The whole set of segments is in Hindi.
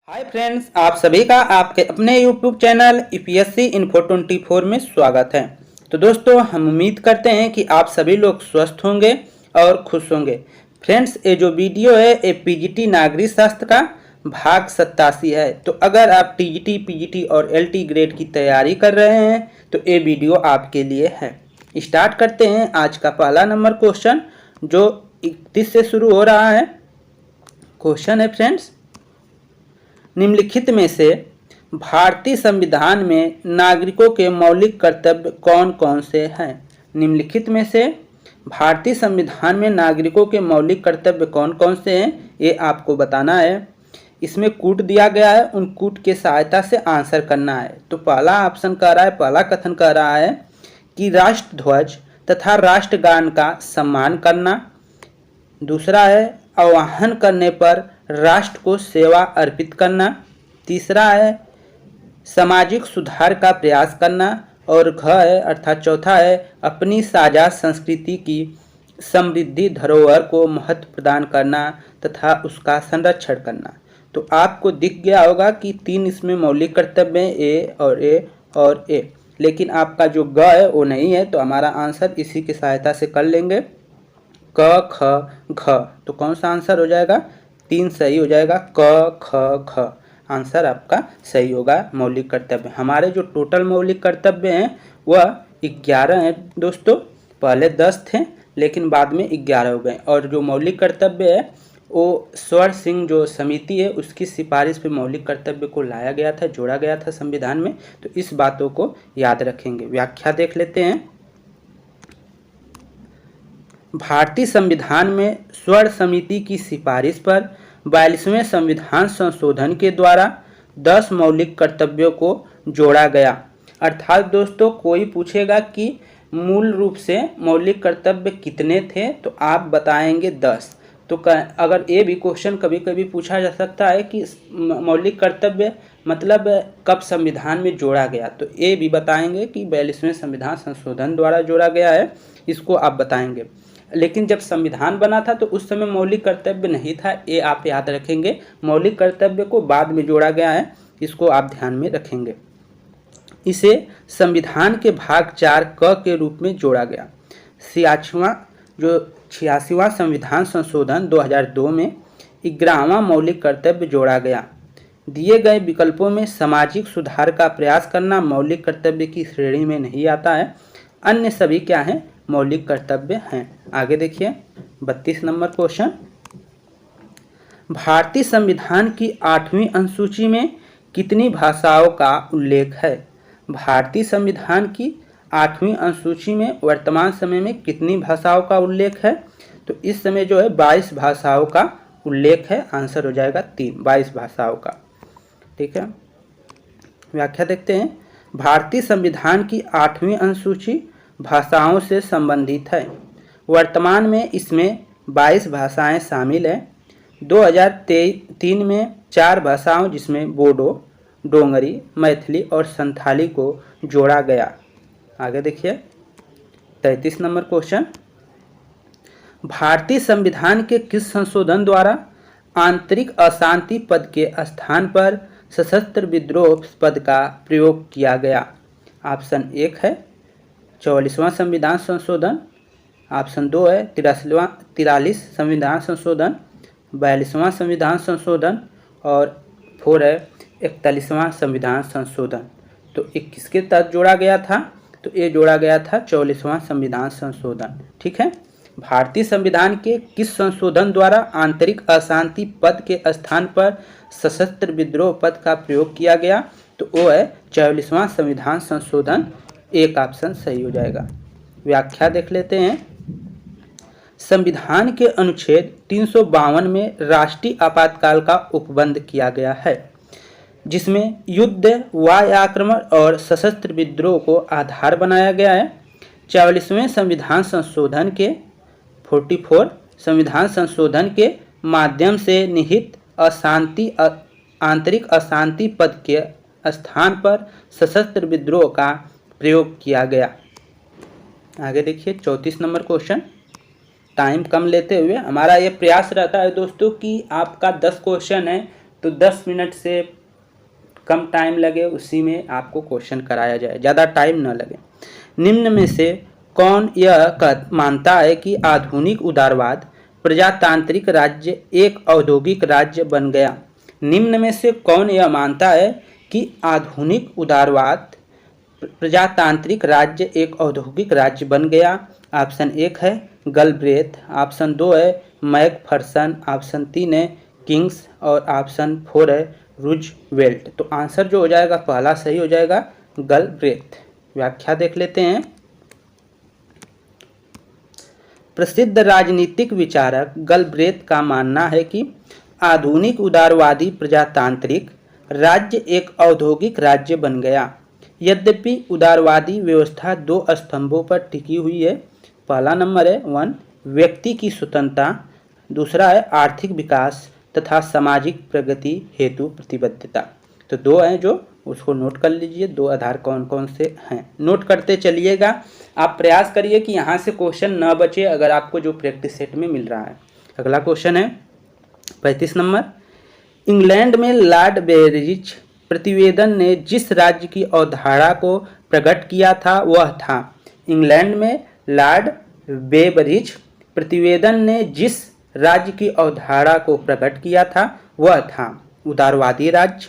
हाय फ्रेंड्स, आप सभी का आपके अपने यूट्यूब चैनल यूपीएससी इन्फो 24 में स्वागत है। तो दोस्तों, हम उम्मीद करते हैं कि आप सभी लोग स्वस्थ होंगे और खुश होंगे। फ्रेंड्स, ये जो वीडियो है ये पीजीटी नागरिक शास्त्र का भाग 87 है। तो अगर आप टीजीटी, पीजीटी और एलटी ग्रेड की तैयारी कर रहे हैं तो ये वीडियो आपके लिए है। स्टार्ट करते हैं आज का पहला नंबर क्वेश्चन, जो 31 से शुरू हो रहा है। क्वेश्चन है फ्रेंड्स, निम्नलिखित में से भारतीय संविधान में नागरिकों के मौलिक कर्तव्य कौन कौन से हैं? निम्नलिखित में से भारतीय संविधान में नागरिकों के मौलिक कर्तव्य कौन कौन से हैं, ये आपको बताना है। इसमें कूट दिया गया है, उन कूट के सहायता से आंसर करना है। तो पहला ऑप्शन कह रहा है, पहला कथन कह रहा है कि राष्ट्रध्वज तथा राष्ट्रगान का सम्मान करना। दूसरा है आवाहन करने पर राष्ट्र को सेवा अर्पित करना। तीसरा है सामाजिक सुधार का प्रयास करना। और घ है अर्थात चौथा है अपनी साझा संस्कृति की समृद्धि धरोहर को महत्व प्रदान करना तथा उसका संरक्षण करना। तो आपको दिख गया होगा कि तीन इसमें मौलिक कर्तव्य हैं, ए और ए और ए, लेकिन आपका जो ग है वो नहीं है। तो हमारा आंसर इसी की सहायता से कर लेंगे, क ख घ। तो कौन सा आंसर हो जाएगा? 3 सही हो जाएगा, क ख घ आंसर आपका सही होगा। मौलिक कर्तव्य हमारे जो टोटल मौलिक कर्तव्य हैं वह 11 हैं दोस्तों। पहले 10 थे लेकिन बाद में 11 हो गए। और जो मौलिक कर्तव्य है वो स्वर सिंह जो समिति है उसकी सिफारिश पे मौलिक कर्तव्य को लाया गया था, जोड़ा गया था संविधान में। तो इस बातों को याद रखेंगे। व्याख्या देख लेते हैं। भारतीय संविधान में स्वर समिति की सिफारिश पर 42वें संविधान संशोधन के द्वारा 10 मौलिक कर्तव्यों को जोड़ा गया। अर्थात दोस्तों, कोई पूछेगा कि मूल रूप से मौलिक कर्तव्य कितने थे तो आप बताएंगे 10। तो अगर ये भी क्वेश्चन कभी कभी पूछा जा सकता है कि मौलिक कर्तव्य मतलब कब संविधान में जोड़ा गया, तो ये भी बताएंगे कि 42वें संविधान संशोधन द्वारा जोड़ा गया है, इसको आप बताएंगे। लेकिन जब संविधान बना था तो उस समय मौलिक कर्तव्य नहीं था, ये आप याद रखेंगे। मौलिक कर्तव्य को बाद में जोड़ा गया है, इसको आप ध्यान में रखेंगे। इसे संविधान के भाग 4 क के रूप में जोड़ा गया। 86वां संविधान संशोधन 2002 में 11वां मौलिक कर्तव्य जोड़ा गया। दिए गए विकल्पों में सामाजिक सुधार का प्रयास करना मौलिक कर्तव्य की श्रेणी में नहीं आता है। अन्य सभी क्या हैं? मौलिक कर्तव्य हैं। आगे देखिए 32 नंबर क्वेश्चन, भारतीय संविधान की 8वीं अनुसूची में कितनी भाषाओं का उल्लेख है? भारतीय संविधान की 8वीं अनुसूची में वर्तमान समय में कितनी भाषाओं का उल्लेख है? तो इस समय जो है 22 भाषाओं का उल्लेख है। आंसर हो जाएगा 3, 22 भाषाओं का। ठीक है, व्याख्या देखते हैं। भारतीय संविधान की 8वीं अनुसूची भाषाओं से संबंधित है। वर्तमान में इसमें 22 भाषाएं शामिल हैं। 2003 में 4 भाषाओं जिसमें बोडो, डोंगरी, मैथिली और संथाली को जोड़ा गया। आगे देखिए 33 नंबर क्वेश्चन, भारतीय संविधान के किस संशोधन द्वारा आंतरिक अशांति पद के स्थान पर सशस्त्र विद्रोह पद का प्रयोग किया गया? ऑप्शन 1 है 44वां संविधान संशोधन, ऑप्शन 2 है 43 संविधान संशोधन, 42वां संविधान संशोधन और 4 है 41वां संविधान संशोधन। तो ये किसके तहत जोड़ा गया था? तो ये जोड़ा गया था 44वां संविधान संशोधन। ठीक है, भारतीय संविधान के किस संशोधन द्वारा आंतरिक अशांति पद के स्थान पर सशस्त्र विद्रोह पद का प्रयोग किया गया? तो वो है 44वां संविधान संशोधन। एक ऑप्शन सही हो जाएगा। व्याख्या देख लेते हैं। संविधान के अनुच्छेद 352 में राष्ट्रीय आपातकाल का उपबंध किया गया है, जिसमें युद्ध, वायु आक्रमण और सशस्त्र विद्रोह को आधार बनाया गया है। 44वें संविधान संशोधन के 44 संविधान संशोधन के माध्यम से निहित आंतरिक अशांति पद के स्थान पर सशस्त्र विद्रोह का प्रयोग किया गया। आगे देखिए 34 नंबर क्वेश्चन, टाइम कम लेते हुए हमारा ये प्रयास रहता है दोस्तों कि आपका 10 क्वेश्चन है तो 10 मिनट से कम टाइम लगे उसी में आपको क्वेश्चन कराया जाए, ज़्यादा टाइम न लगे। निम्न में से कौन यह मानता है कि आधुनिक उदारवाद प्रजातांत्रिक राज्य एक औद्योगिक राज्य बन गया? निम्न में से कौन यह मानता है कि आधुनिक उदारवाद प्रजातांत्रिक राज्य एक औद्योगिक राज्य बन गया? ऑप्शन 1 है गलब्रेथ, ऑप्शन 2 है मैकफर्सन, ऑप्शन 3 है किंग्स और ऑप्शन 4 है रूजवेल्ट। तो आंसर जो हो जाएगा पहला सही हो जाएगा गलब्रेथ। व्याख्या देख लेते हैं। प्रसिद्ध राजनीतिक विचारक गलब्रेथ का मानना है कि आधुनिक उदारवादी प्रजातांत्रिक राज्य एक औद्योगिक राज्य बन गया। यद्यपि उदारवादी व्यवस्था 2 स्तंभों पर टिकी हुई है। पहला नंबर है 1 व्यक्ति की स्वतंत्रता, दूसरा है आर्थिक विकास तथा सामाजिक प्रगति हेतु प्रतिबद्धता। तो 2 हैं जो उसको नोट कर लीजिए। 2 आधार कौन कौन से हैं नोट करते चलिएगा। आप प्रयास करिए कि यहाँ से क्वेश्चन न बचे अगर आपको जो प्रैक्टिस सेट में मिल रहा है। अगला क्वेश्चन है 35 नंबर। इंग्लैंड में लॉर्ड बेरिज प्रतिवेदन ने जिस राज्य की अवधारणा को प्रकट किया था वह था। इंग्लैंड में लॉर्ड बेरिज प्रतिवेदन ने जिस राज्य की अवधारणा को प्रकट किया था वह था उदारवादी राज्य,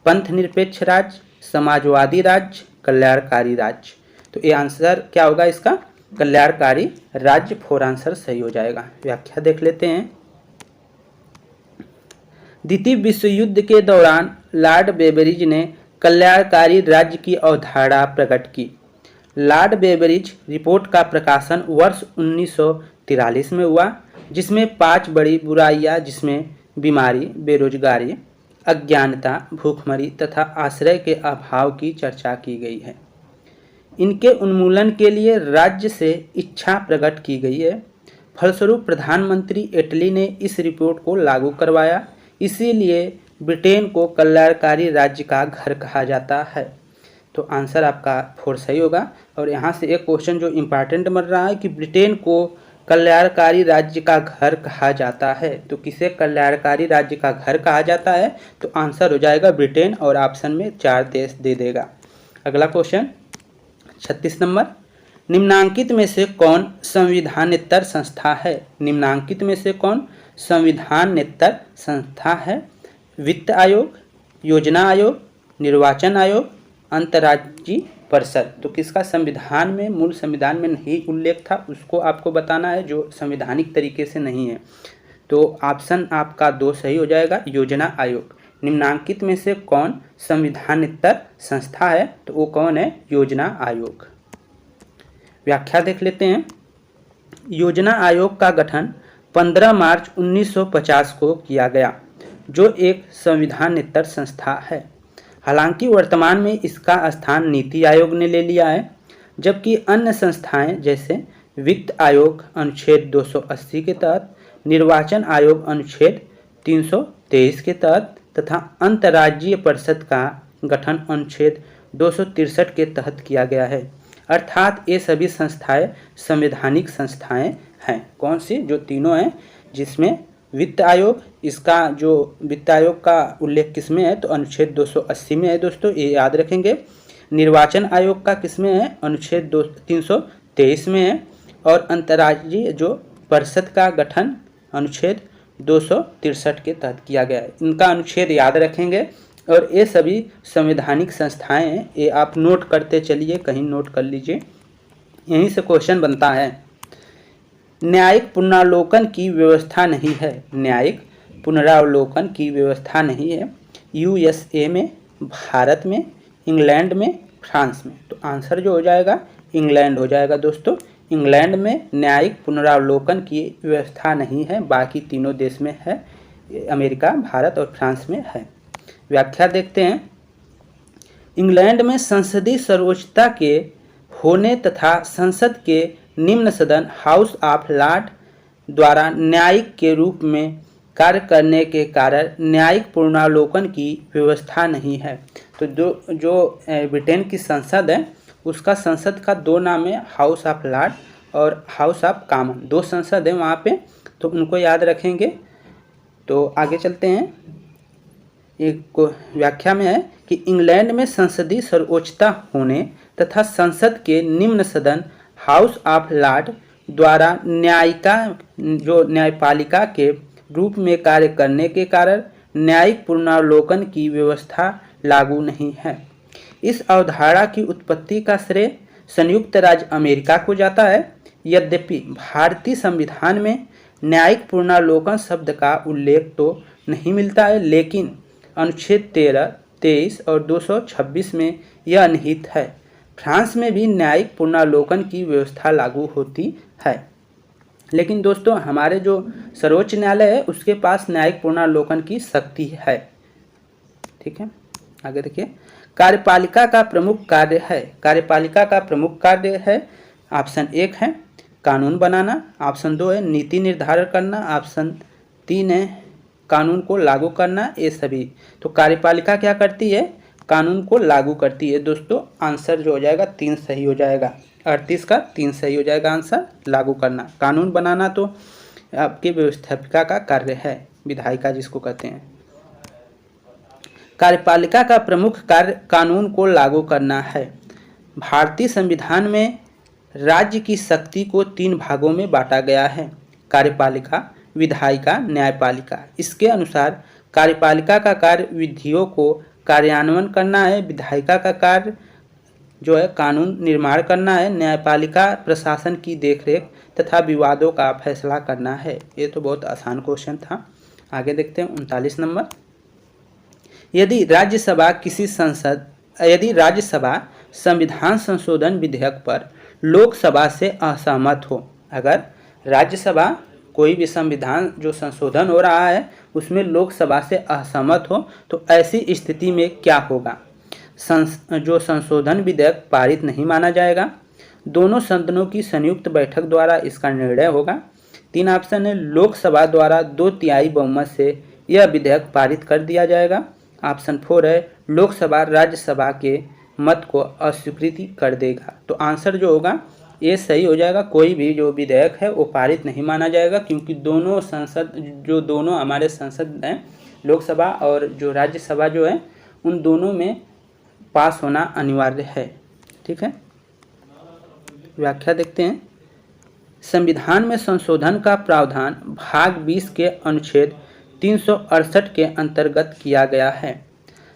पंथ निरपेक्ष राज्य, समाजवादी राज्य, कल्याणकारी राज्य। तो ये आंसर क्या होगा इसका? कल्याणकारी राज्य। 4 आंसर सही हो जाएगा। व्याख्या देख लेते हैं। द्वितीय विश्व युद्ध के दौरान लॉर्ड बेरिज ने कल्याणकारी राज्य की अवधारणा प्रकट की। लॉर्ड बेरिज रिपोर्ट का प्रकाशन वर्ष 1943 में हुआ, जिसमें 5 बड़ी बुराइयां जिसमें बीमारी, बेरोजगारी, अज्ञानता, भूखमरी तथा आश्रय के अभाव की चर्चा की गई है। इनके उन्मूलन के लिए राज्य से इच्छा प्रकट की गई है। फलस्वरूप प्रधानमंत्री एटली ने इस रिपोर्ट को लागू करवाया। इसीलिए ब्रिटेन को कल्याणकारी राज्य का घर कहा जाता है। तो आंसर आपका 4 सही होगा। और यहाँ से एक क्वेश्चन जो इम्पॉर्टेंट बन रहा है कि ब्रिटेन को कल्याणकारी राज्य का घर कहा जाता है। तो किसे कल्याणकारी राज्य का घर कहा जाता है? तो आंसर हो जाएगा ब्रिटेन और ऑप्शन में 4 देश दे देगा। अगला क्वेश्चन 36 नंबर। निम्नांकित में से कौन संविधानेतर संस्था है? निम्नांकित में से कौन संविधानेतर संस्था है? वित्त आयोग, योजना आयोग, निर्वाचन आयोग, अंतर्राज्यीय परिषद। तो किसका संविधान में, मूल संविधान में नहीं उल्लेख था उसको आपको बताना है, जो संवैधानिक तरीके से नहीं है। तो ऑप्शन आपका 2 सही हो जाएगा, योजना आयोग। निम्नांकित में से कौन संविधानेतर संस्था है? तो वो कौन है? योजना आयोग। व्याख्या देख लेते हैं। योजना आयोग का गठन 15 मार्च 1950 को किया गया, जो एक संविधानेतर संस्था है। हालांकि वर्तमान में इसका स्थान नीति आयोग ने ले लिया है, जबकि अन्य संस्थाएं जैसे वित्त आयोग अनुच्छेद 280 के तहत, निर्वाचन आयोग अनुच्छेद 323 के तहत तथा अंतर्राज्यीय परिषद का गठन अनुच्छेद 263 के तहत किया गया है। अर्थात ये सभी संस्थाएं संवैधानिक संस्थाएं हैं। कौन सी? जो तीनों हैं, जिसमें वित्त आयोग, इसका जो वित्त आयोग का उल्लेख किसमें है? तो अनुच्छेद 280 में है दोस्तों, ये याद रखेंगे। निर्वाचन आयोग का किसमें है? अनुच्छेद 323 में है। और अंतर्राज्यीय जो परिषद का गठन अनुच्छेद 263 के तहत किया गया है। इनका अनुच्छेद याद रखेंगे। और ये सभी संवैधानिक संस्थाएं हैं, ये आप नोट करते चलिए, कहीं नोट कर लीजिए, यहीं से क्वेश्चन बनता है। न्यायिक पुनरावलोकन की व्यवस्था नहीं है। न्यायिक पुनरावलोकन की व्यवस्था नहीं है यूएसए में, भारत में, इंग्लैंड में, फ्रांस में। तो आंसर जो हो जाएगा इंग्लैंड हो जाएगा दोस्तों। इंग्लैंड में न्यायिक पुनरावलोकन की व्यवस्था नहीं है, बाकी तीनों देश में है, अमेरिका, भारत और फ्रांस में है। व्याख्या देखते हैं। इंग्लैंड में संसदीय सर्वोच्चता के होने तथा संसद के निम्न सदन हाउस ऑफ लॉर्ड द्वारा न्यायिक के रूप में कार्य करने के कारण न्यायिक पुनरावलोकन की व्यवस्था नहीं है। तो जो ब्रिटेन की संसद है उसका संसद का 2 नाम है, हाउस ऑफ लॉर्ड और हाउस ऑफ कॉमन। 2 संसद है वहाँ पे, तो उनको याद रखेंगे। तो आगे चलते हैं। एक व्याख्या में है कि इंग्लैंड में संसदीय सर्वोच्चता होने तथा संसद के निम्न सदन हाउस ऑफ लॉर्ड द्वारा न्यायपालिका के रूप में कार्य करने के कारण न्यायिक पुनरावलोकन की व्यवस्था लागू नहीं है। इस अवधारणा की उत्पत्ति का श्रेय संयुक्त राज्य अमेरिका को जाता है। यद्यपि भारतीय संविधान में न्यायिक पुनरावलोकन शब्द का उल्लेख तो नहीं मिलता है, लेकिन अनुच्छेद 13, 23 और 226 में यह निहित है। फ्रांस में भी न्यायिक पुनरावलोकन की व्यवस्था लागू होती है, लेकिन दोस्तों हमारे जो सर्वोच्च न्यायालय है उसके पास न्यायिक पुनरावलोकन की शक्ति है। ठीक है, आगे देखिए। कार्यपालिका का प्रमुख कार्य है। कार्यपालिका का प्रमुख कार्य है, ऑप्शन 1 है कानून बनाना, ऑप्शन 2 है नीति निर्धारण करना, ऑप्शन 3 है कानून को लागू करना। ये सभी तो कार्यपालिका क्या करती है, कानून को लागू करती है। दोस्तों आंसर जो हो जाएगा 3 सही हो जाएगा, 38 का 3 सही हो जाएगा आंसर। लागू करना, कानून बनाना तो आपके व्यवस्थापिका का कार्य है, विधायिका जिसको कहते हैं। कार्यपालिका का प्रमुख कार्य कानून को लागू करना है। भारतीय संविधान में राज्य की शक्ति को 3 भागों में बांटा गया है, कार्यपालिका, विधायिका, न्यायपालिका। इसके अनुसार कार्यपालिका का कार्य विधियों को कार्यान्वयन करना है, विधायिका का कार्य जो है कानून निर्माण करना है, न्यायपालिका प्रशासन की देखरेख तथा विवादों का फैसला करना है। ये तो बहुत आसान क्वेश्चन था। आगे देखते हैं 39 नंबर। यदि राज्यसभा संविधान संशोधन विधेयक पर लोकसभा से असहमत हो, अगर राज्यसभा कोई भी संविधान जो संशोधन हो रहा है उसमें लोकसभा से असहमत हो, तो ऐसी स्थिति में क्या होगा? जो संशोधन विधेयक पारित नहीं माना जाएगा। दोनों सदनों की संयुक्त बैठक द्वारा इसका निर्णय होगा। 3 ऑप्शन है, लोकसभा द्वारा 2/3 बहुमत से यह विधेयक पारित कर दिया जाएगा। ऑप्शन 4 है, लोकसभा राज्यसभा के मत को अस्वीकृति कर देगा। तो आंसर जो होगा ये सही हो जाएगा। कोई भी जो विधेयक है वो पारित नहीं माना जाएगा, क्योंकि दोनों हमारे संसद हैं, लोकसभा और जो राज्यसभा जो है उन दोनों में पास होना अनिवार्य है। ठीक है, व्याख्या देखते हैं। संविधान में संशोधन का प्रावधान भाग 20 के अनुच्छेद 368 के अंतर्गत किया गया है।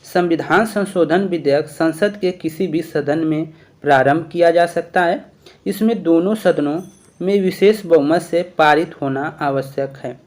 संविधान संशोधन विधेयक संसद के किसी भी सदन में प्रारंभ किया जा सकता है। इसमें दोनों सदनों में विशेष बहुमत से पारित होना आवश्यक है।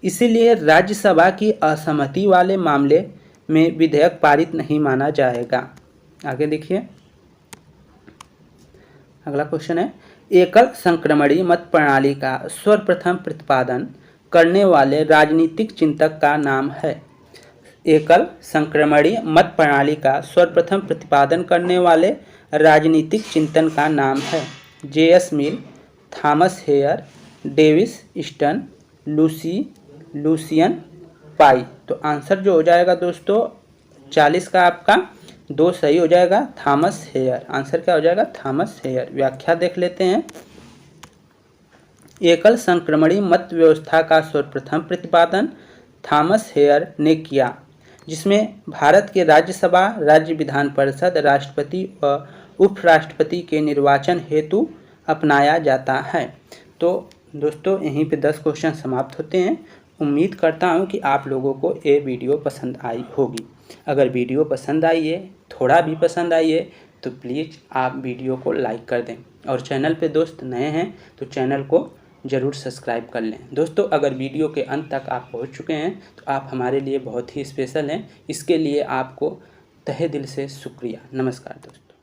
इसीलिए राज्यसभा की असहमति वाले मामले में विधेयक पारित नहीं माना जाएगा। आगे देखिए, अगला क्वेश्चन है, एकल संक्रमणीय मत प्रणाली का सर्वप्रथम प्रतिपादन करने वाले राजनीतिक चिंतक का नाम है। एकल संक्रमणीय मत प्रणाली का सर्वप्रथम प्रतिपादन करने वाले राजनीतिक चिंतन का नाम है J.S. Mill, Thomas Hare, Davidson, Lucian Pye. तो आंसर जो हो जाएगा दोस्तों 40 का आपका 2 सही हो जाएगा, थॉमस हेयर। आंसर क्या हो जाएगा? Thomas Hare. व्याख्या देख लेते हैं। एकल संक्रमणीय मत व्यवस्था का सर्वप्रथम प्रतिपादन थॉमस हेयर ने किया, जिसमें भारत के राज्यसभा, राज्य विधान परिषद, राष्ट्रपति व उपराष्ट्रपति के निर्वाचन हेतु अपनाया जाता है। तो दोस्तों यहीं पे 10 क्वेश्चन समाप्त होते हैं। उम्मीद करता हूँ कि आप लोगों को ये वीडियो पसंद आई होगी। अगर वीडियो पसंद आई है, थोड़ा भी पसंद आई है, तो प्लीज़ आप वीडियो को लाइक कर दें, और चैनल पे दोस्त नए हैं तो चैनल को ज़रूर सब्सक्राइब कर लें। दोस्तों अगर वीडियो के अंत तक आप पहुंच चुके हैं तो आप हमारे लिए बहुत ही स्पेशल हैं। इसके लिए आपको तहे दिल से शुक्रिया। नमस्कार दोस्तों।